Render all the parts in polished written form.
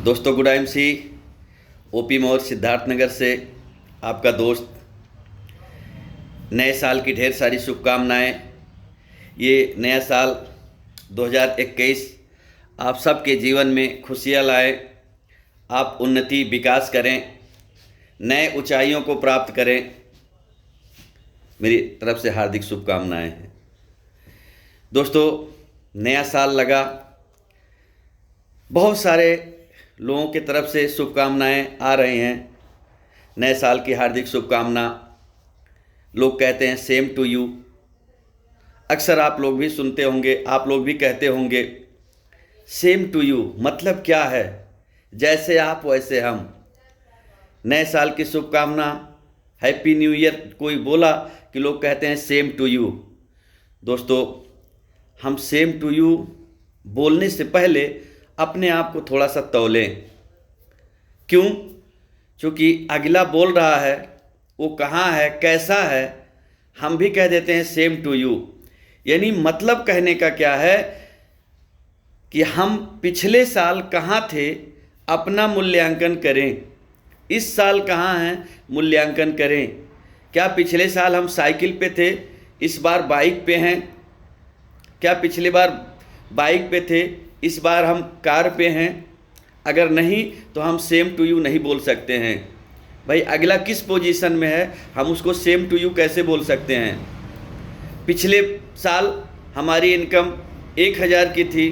दोस्तों good I C OP मोर सिद्धार्थनगर से आपका दोस्त। नए साल की ढेर सारी शुभकामनाएं। ये नया साल 2021 आप सबके जीवन में खुशियाँ लाए, आप उन्नति विकास करें, नए ऊंचाइयों को प्राप्त करें। मेरी तरफ से हार्दिक शुभकामनाएं हैं। दोस्तों नया साल लगा, बहुत सारे लोगों की तरफ से शुभकामनाएं आ रही हैं। नए साल की हार्दिक शुभकामना। लोग कहते हैं सेम टू यू। अक्सर आप लोग भी सुनते होंगे, आप लोग भी कहते होंगे सेम टू यू मतलब क्या है? जैसे आप वैसे हम। नए साल की शुभकामना, हैप्पी न्यू ईयर कोई बोला कि लोग कहते हैं सेम टू यू। दोस्तों हम सेम टू यू बोलने से पहले अपने आप को थोड़ा सा तौलें। क्यों? क्योंकि अगला बोल रहा है वो कहाँ है, कैसा है, हम भी कह देते हैं सेम टू यू। यानी मतलब कहने का क्या है कि हम पिछले साल कहाँ थे अपना मूल्यांकन करें, इस साल कहाँ हैं मूल्यांकन करें। क्या पिछले साल हम साइकिल पे थे, इस बार बाइक पे हैं? क्या पिछले बार बाइक पे थे, इस बार हम कार पे हैं? अगर नहीं तो हम सेम टू यू नहीं बोल सकते हैं। भाई अगला किस पोजीशन में है, हम उसको सेम टू यू कैसे बोल सकते हैं? पिछले साल हमारी इनकम 1000 की थी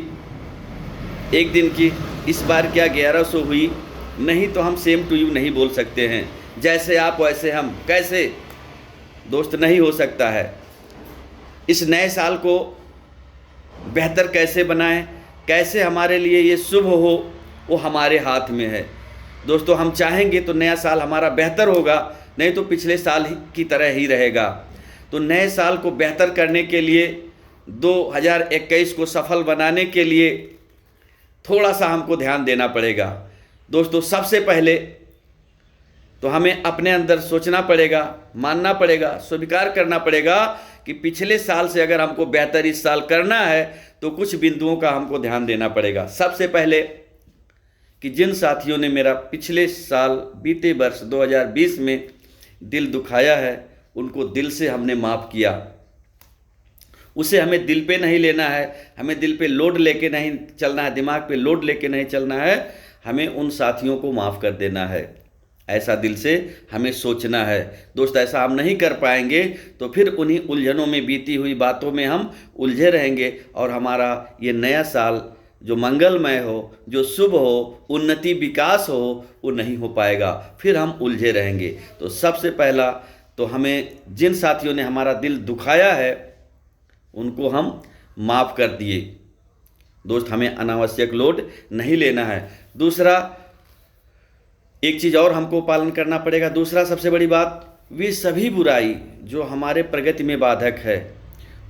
एक दिन की, इस बार क्या 1100 हुई? नहीं तो हम सेम टू यू नहीं बोल सकते हैं। जैसे आप वैसे हम, कैसे? दोस्त नहीं हो सकता है। इस नए साल को बेहतर कैसे बनाएं, कैसे हमारे लिए ये शुभ हो, वो हमारे हाथ में है। दोस्तों हम चाहेंगे तो नया साल हमारा बेहतर होगा, नहीं तो पिछले साल की तरह ही रहेगा। तो नए साल को बेहतर करने के लिए, 2021 को सफल बनाने के लिए थोड़ा सा हमको ध्यान देना पड़ेगा। दोस्तों सबसे पहले तो हमें अपने अंदर सोचना पड़ेगा, मानना पड़ेगा, स्वीकार करना पड़ेगा कि पिछले साल से अगर हमको बेहतर इस साल करना है तो कुछ बिंदुओं का हमको ध्यान देना पड़ेगा। सबसे पहले कि जिन साथियों ने मेरा पिछले साल बीते वर्ष 2020 में दिल दुखाया है, उनको दिल से हमने माफ़ किया। उसे हमें दिल पे नहीं लेना है, हमें दिल पे लोड लेके नहीं चलना है, दिमाग पे लोड लेके नहीं चलना है। हमें उन साथियों को माफ़ कर देना है, ऐसा दिल से हमें सोचना है। दोस्त ऐसा हम नहीं कर पाएंगे तो फिर उन्हीं उलझनों में, बीती हुई बातों में हम उलझे रहेंगे और हमारा ये नया साल जो मंगलमय हो, जो शुभ हो, उन्नति विकास हो, वो नहीं हो पाएगा, फिर हम उलझे रहेंगे। तो सबसे पहला तो हमें जिन साथियों ने हमारा दिल दुखाया है उनको हम माफ़ कर दिए। दोस्त हमें अनावश्यक लोड नहीं लेना है। दूसरा एक चीज़ और हमको पालन करना पड़ेगा। दूसरा सबसे बड़ी बात, वे सभी बुराई जो हमारे प्रगति में बाधक है,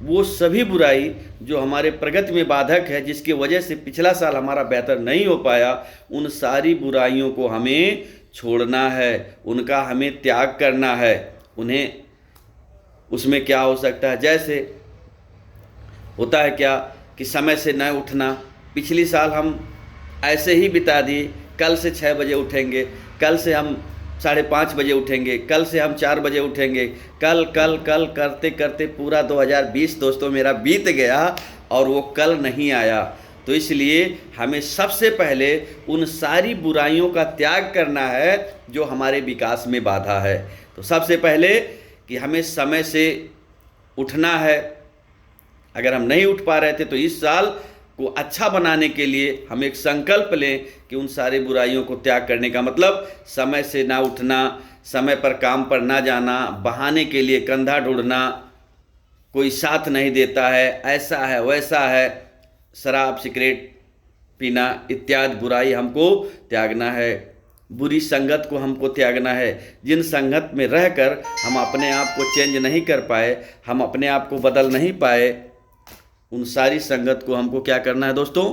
वो सभी बुराई जो हमारे प्रगति में बाधक है, जिसकी वजह से पिछला साल हमारा बेहतर नहीं हो पाया, उन सारी बुराइयों को हमें छोड़ना है, उनका हमें त्याग करना है। उन्हें उसमें क्या हो सकता है, जैसे होता है क्या कि समय से न उठना। पिछली साल हम ऐसे ही बिता दिए, कल से 6 बजे उठेंगे, कल से हम 5:30 बजे उठेंगे, कल से हम 4 बजे उठेंगे, कल कल कल करते करते पूरा 2020 दोस्तों मेरा बीत गया और वो कल नहीं आया। तो इसलिए हमें सबसे पहले उन सारी बुराइयों का त्याग करना है जो हमारे विकास में बाधा है। तो सबसे पहले कि हमें समय से उठना है। अगर हम नहीं उठ पा रहे थे तो इस साल को अच्छा बनाने के लिए हम एक संकल्प लें कि उन सारी बुराइयों को त्याग करने का मतलब समय से ना उठना, समय पर काम पर ना जाना, बहाने के लिए कंधा ढूंढना, कोई साथ नहीं देता है, ऐसा है वैसा है, शराब सिगरेट पीना इत्यादि बुराई हमको त्यागना है। बुरी संगत को हमको त्यागना है। जिन संगत में रहकर हम अपने आप को चेंज नहीं कर पाए, हम अपने आप को बदल नहीं पाए, उन सारी संगत को हमको क्या करना है दोस्तों?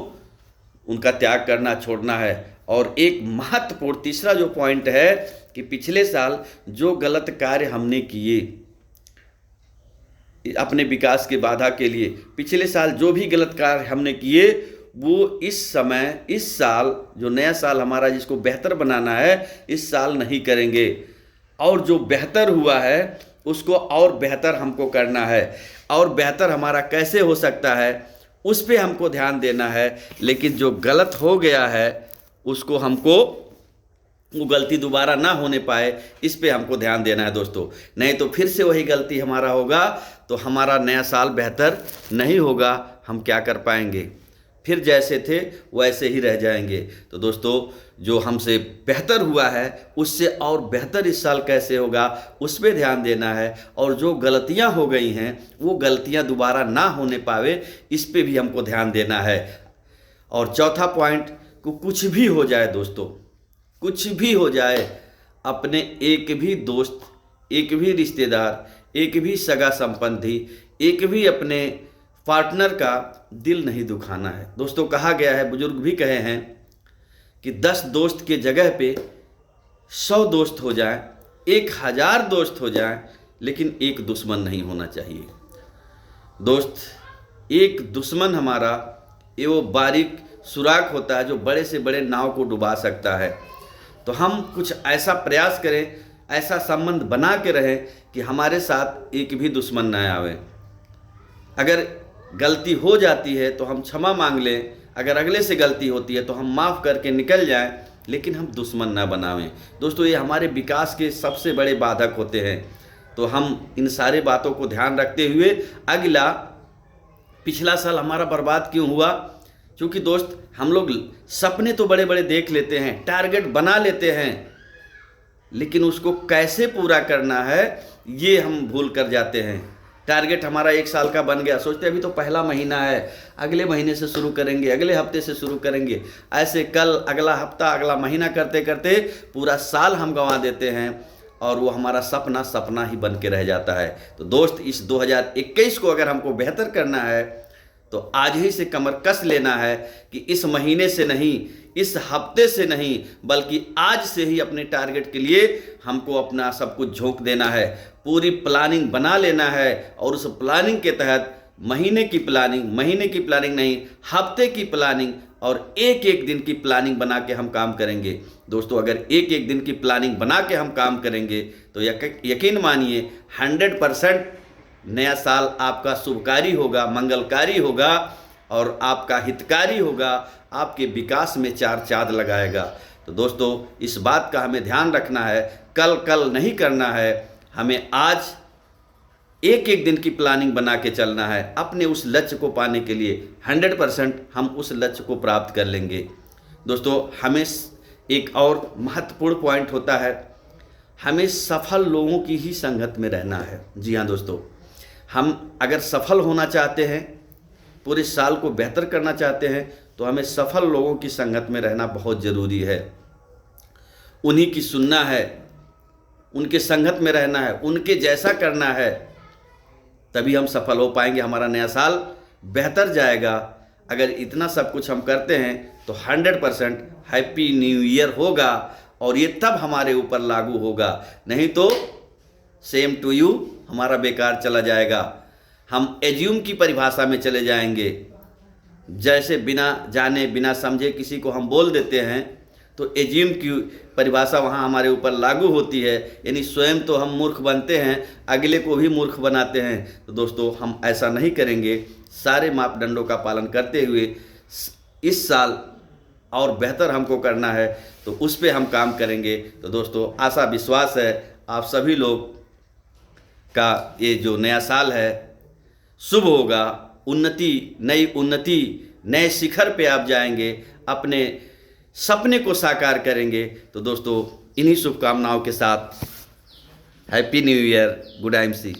उनका त्याग करना, छोड़ना है। और एक महत्वपूर्ण तीसरा जो पॉइंट है कि पिछले साल जो गलत कार्य हमने किए अपने विकास के बाधा के लिए, पिछले साल जो भी गलत कार्य हमने किए वो इस समय, इस साल, जो नया साल हमारा जिसको बेहतर बनाना है, इस साल नहीं करेंगे। और जो बेहतर हुआ है उसको और बेहतर हमको करना है। और बेहतर हमारा कैसे हो सकता है उस पे हमको ध्यान देना है। लेकिन जो गलत हो गया है उसको हमको, वो गलती दोबारा ना होने पाए, इस पे हमको ध्यान देना है दोस्तों। नहीं तो फिर से वही गलती हमारा होगा तो हमारा नया साल बेहतर नहीं होगा। हम क्या कर पाएंगे, फिर जैसे थे वैसे ही रह जाएंगे। तो दोस्तों, जो हमसे बेहतर हुआ है उससे और बेहतर इस साल कैसे होगा उस पर ध्यान देना है। और जो गलतियां हो गई हैं वो गलतियां दोबारा ना होने पावे, इस पे भी हमको ध्यान देना है। और चौथा पॉइंट, को कुछ भी हो जाए दोस्तों, कुछ भी हो जाए, अपने एक भी दोस्त, एक भी रिश्तेदार, एक भी सगा संबंधी, एक भी अपने पार्टनर का दिल नहीं दुखाना है। दोस्तों, कहा गया है, बुजुर्ग भी कहे हैं कि 10 दोस्त के जगह पे 100 दोस्त हो जाएं, 1000 दोस्त हो जाएं, लेकिन एक दुश्मन नहीं होना चाहिए। दोस्त, एक दुश्मन हमारा ये वो बारीक सुराख होता है जो बड़े से बड़े नाव को डुबा सकता है। तो हम कुछ ऐसा प्रयास करें, ऐसा संबंध बना के रहें कि हमारे साथ एक भी दुश्मन न आवे। अगर गलती हो जाती है तो हम क्षमा मांग लें, अगर अगले से गलती होती है तो हम माफ़ करके निकल जाएं, लेकिन हम दुश्मन ना बनावें। दोस्तों, ये हमारे विकास के सबसे बड़े बाधक होते हैं। तो हम इन सारे बातों को ध्यान रखते हुए अगला, पिछला साल हमारा बर्बाद क्यों हुआ? क्योंकि दोस्त, हम लोग सपने तो बड़े बड़े देख लेते हैं, टारगेट बना लेते हैं, लेकिन उसको कैसे पूरा करना है ये हम भूल कर जाते हैं। टारगेट हमारा 1 साल का बन गया, सोचते अभी तो पहला महीना है, अगले महीने से शुरू करेंगे, अगले हफ्ते से शुरू करेंगे, ऐसे कल, अगला हफ्ता, अगला महीना करते करते पूरा साल हम गंवा देते हैं और वो हमारा सपना सपना ही बन के रह जाता है। तो दोस्त, इस 2021 को अगर हमको बेहतर करना है तो आज ही से कमर कस लेना है कि इस महीने से नहीं, इस हफ्ते से नहीं, बल्कि आज से ही अपने टारगेट के लिए हमको अपना सब कुछ झोंक देना है। पूरी प्लानिंग बना लेना है और उस प्लानिंग के तहत महीने की प्लानिंग नहीं, हफ्ते की प्लानिंग और एक एक दिन की प्लानिंग बना के हम काम करेंगे। दोस्तों, अगर एक एक दिन की प्लानिंग बना के हम काम करेंगे तो यकीन मानिए 100% नया साल आपका शुभकारी होगा, मंगलकारी होगा और आपका हितकारी होगा, आपके विकास में 4 चाँद लगाएगा। तो दोस्तों, इस बात का हमें ध्यान रखना है, कल नहीं करना है, हमें आज एक एक दिन की प्लानिंग बना के चलना है। अपने उस लक्ष्य को पाने के लिए 100% हम उस लक्ष्य को प्राप्त कर लेंगे। दोस्तों, हमें एक और महत्वपूर्ण पॉइंट होता है, हमें सफल लोगों की ही संगत में रहना है। जी हाँ दोस्तों, हम अगर सफल होना चाहते हैं, पूरे साल को बेहतर करना चाहते हैं, तो हमें सफल लोगों की संगत में रहना बहुत ज़रूरी है। उन्हीं की सुनना है, उनके संगत में रहना है, उनके जैसा करना है, तभी हम सफल हो पाएंगे, हमारा नया साल बेहतर जाएगा। अगर इतना सब कुछ हम करते हैं तो 100% हैप्पी न्यू ईयर होगा और ये तब हमारे ऊपर लागू होगा, नहीं तो सेम टू यू हमारा बेकार चला जाएगा। हम एज्यूम की परिभाषा में चले जाएंगे, जैसे बिना जाने बिना समझे किसी को हम बोल देते हैं तो एज्यूम की परिभाषा वहाँ हमारे ऊपर लागू होती है, यानी स्वयं तो हम मूर्ख बनते हैं, अगले को भी मूर्ख बनाते हैं। तो दोस्तों, हम ऐसा नहीं करेंगे। सारे मापदंडों का पालन करते हुए इस साल और बेहतर हमको करना है, तो उस पर हम काम करेंगे। तो दोस्तों, आशा विश्वास है आप सभी लोग का ये जो नया साल है शुभ होगा, नई उन्नति, नए शिखर पे आप जाएंगे, अपने सपने को साकार करेंगे। तो दोस्तों, इन्हीं शुभकामनाओं के साथ happy new year, good MC।